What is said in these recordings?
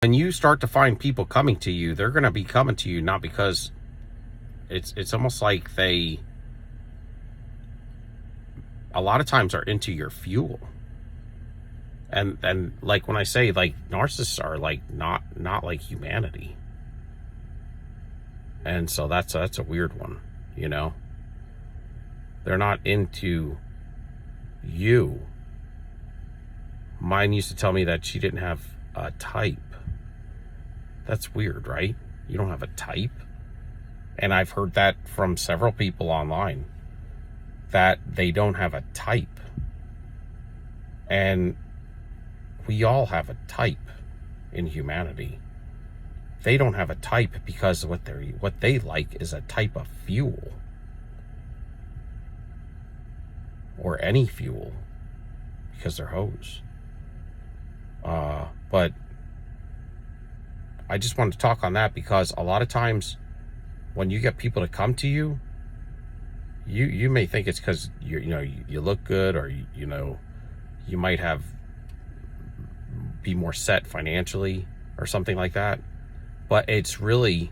When you start to find people coming to you, they're going to be coming to you not because it's almost like they a lot of times are into your fuel. And like when I say like narcissists are like not like humanity. And so that's a weird one, you know. They're not into you. Mine used to tell me that she didn't have a type. That's weird, right? You don't have a type. And I've heard that from several people online, that they don't have a type. And we all have a type in humanity. They don't have a type because what they like is a type of fuel. Or any fuel. Because they're hoes. But I just wanted to talk on that because a lot of times when you get people to come to you, you may think it's because you look good, or you might be more set financially or something like that. But it's really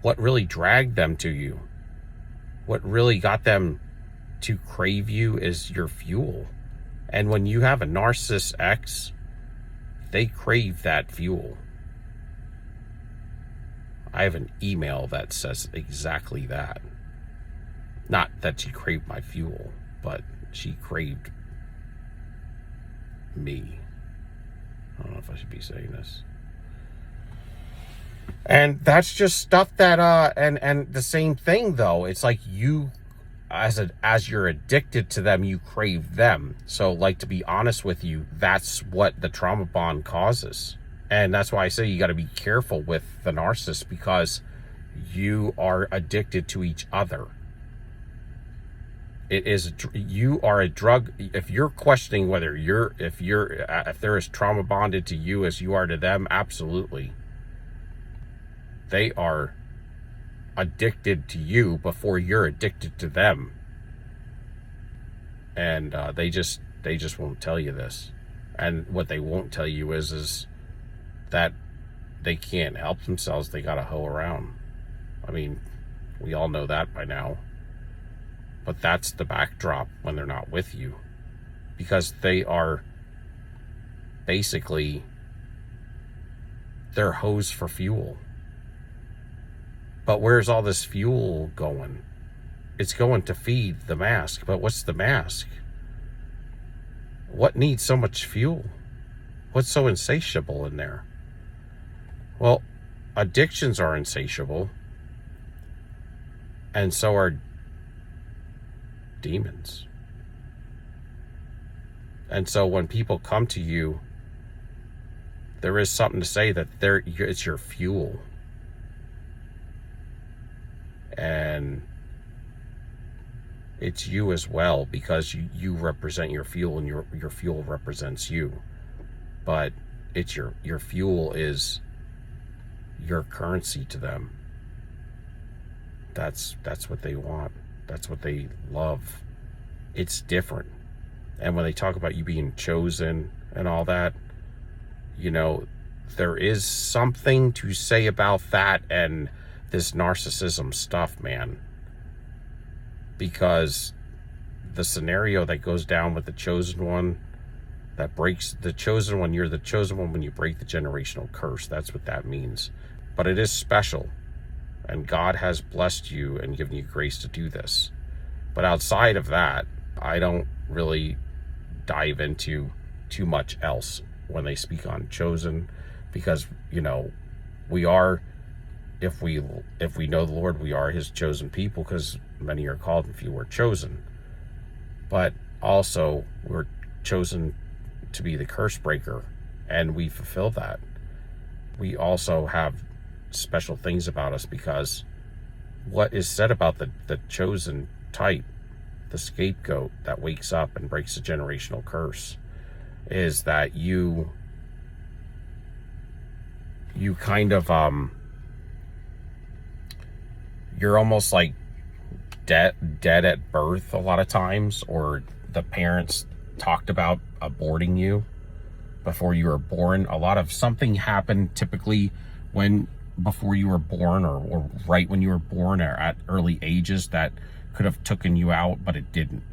what really dragged them to you. What really got them to crave you is your fuel. And when you have a narcissist ex, they crave that fuel. I have an email that says exactly that. Not that she craved my fuel, but she craved me. I don't know if I should be saying this. And that's just stuff that and the same thing though. It's like you as you're addicted to them, you crave them. So like, to be honest with you, that's what the trauma bond causes. And that's why I say you got to be careful with the narcissist, because you are addicted to each other. You are a drug. If you're questioning whether if they're as trauma bonded to you as you are to them, absolutely. They are addicted to you before you're addicted to them. And they just won't tell you this. And what they won't tell you is that they can't help themselves. They gotta hoe around. I mean, we all know that by now. But that's the backdrop when they're not with you. Because they are basically, they're hoes for fuel. But where's all this fuel going? It's going to feed the mask. But what's the mask? What needs so much fuel? What's so insatiable in there? Well, addictions are insatiable. And so are demons. And so when people come to you, there is something to say that it's your fuel. And it's you as well, because you represent your fuel, and your fuel represents you. But it's your fuel is your currency to them. That's what they want. That's what they love. It's different. And when they talk about you being chosen and all that, there is something to say about that and this narcissism stuff, man. Because the scenario that goes down with the chosen one, that breaks the chosen one, you're the chosen one when you break the generational curse. That's what that means. But it is special. And God has blessed you and given you grace to do this. But outside of that, I don't really dive into too much else when they speak on chosen, because we are, if we know the Lord, we are his chosen people, because many are called and few are chosen. But also we're chosen to be the curse breaker, and we fulfill that. We also have special things about us, because what is said about the chosen type, the scapegoat that wakes up and breaks the generational curse, is that you kind of you're almost like dead at birth a lot of times, or the parents talked about aborting you, before you were born. A lot of something happened typically before you were born, or right when you were born, or at early ages, that could have taken you out, but it didn't.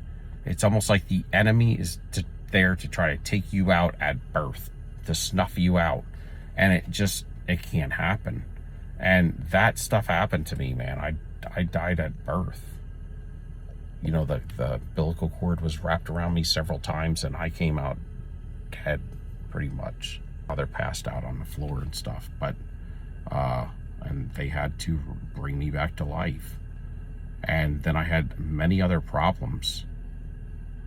It's almost like the enemy is there to try to take you out at birth, to snuff you out, and it can't happen. And that stuff happened to me, man. I died at birth. You know, the umbilical cord was wrapped around me several times, and I came out dead, pretty much. Mother passed out on the floor and stuff, but and they had to bring me back to life. And then I had many other problems.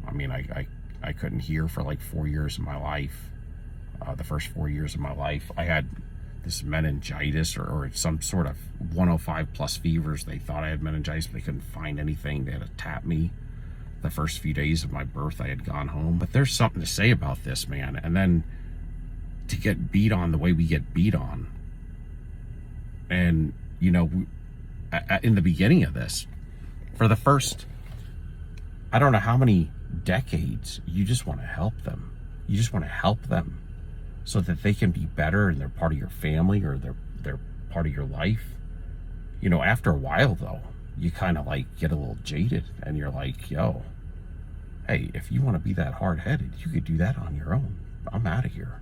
I mean, I couldn't hear for like 4 years of my life. The first 4 years of my life, I had this meningitis or some sort of 105 plus fevers. They thought I had meningitis, but they couldn't find anything. They had to tap me. The first few days of my birth, I had gone home. But there's something to say about this, man. And then to get beat on the way we get beat on. And, you know, in the beginning of this, for the first, I don't know how many decades, you just want to help them. You just want to help them so that they can be better and they're part of your family, or they're part of your life. You know, after a while, though, you kind of like get a little jaded, and you're like, yo, hey, if you want to be that hard-headed, you could do that on your own. I'm out of here.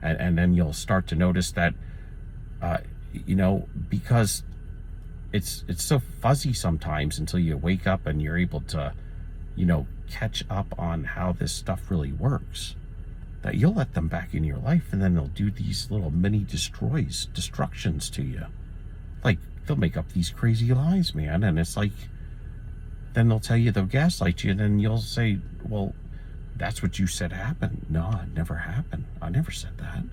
And then you'll start to notice that, you know, because it's so fuzzy sometimes until you wake up and you're able to, you know, catch up on how this stuff really works, that you'll let them back in your life, and then they'll do these little mini destructions to you. Like, they'll make up these crazy lies, man, and it's like, then they'll tell you, they'll gaslight you, and then you'll say, well, that's what you said happened. No, it never happened. I never said that.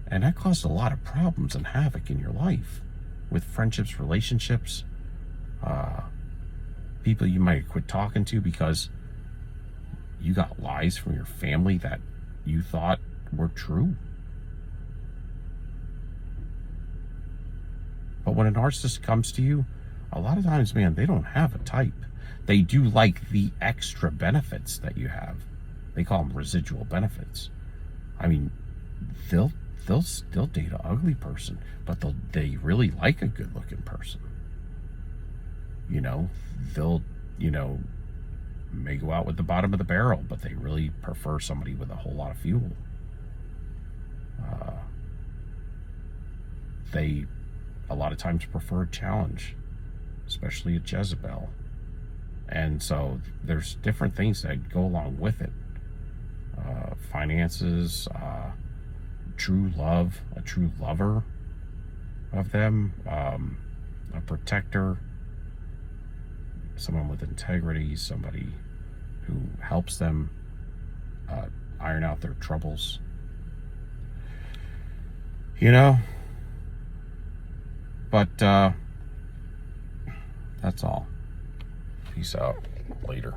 And that caused a lot of problems and havoc in your life, with friendships, relationships, people you might quit talking to because you got lies from your family that you thought were true. But when a narcissist comes to you, a lot of times, man, they don't have a type. They do like the extra benefits that you have. They call them residual benefits. I mean, they'll still date an ugly person, but they really like a good-looking person. You know, they'll, you know, may go out with the bottom of the barrel, but they really prefer somebody with a whole lot of fuel. They, a lot of times, prefer a challenge, especially a Jezebel. And so there's different things that go along with it. Finances, true love, a true lover of them, a protector, someone with integrity, somebody who helps them iron out their troubles. You know? But that's all. Peace out. Later.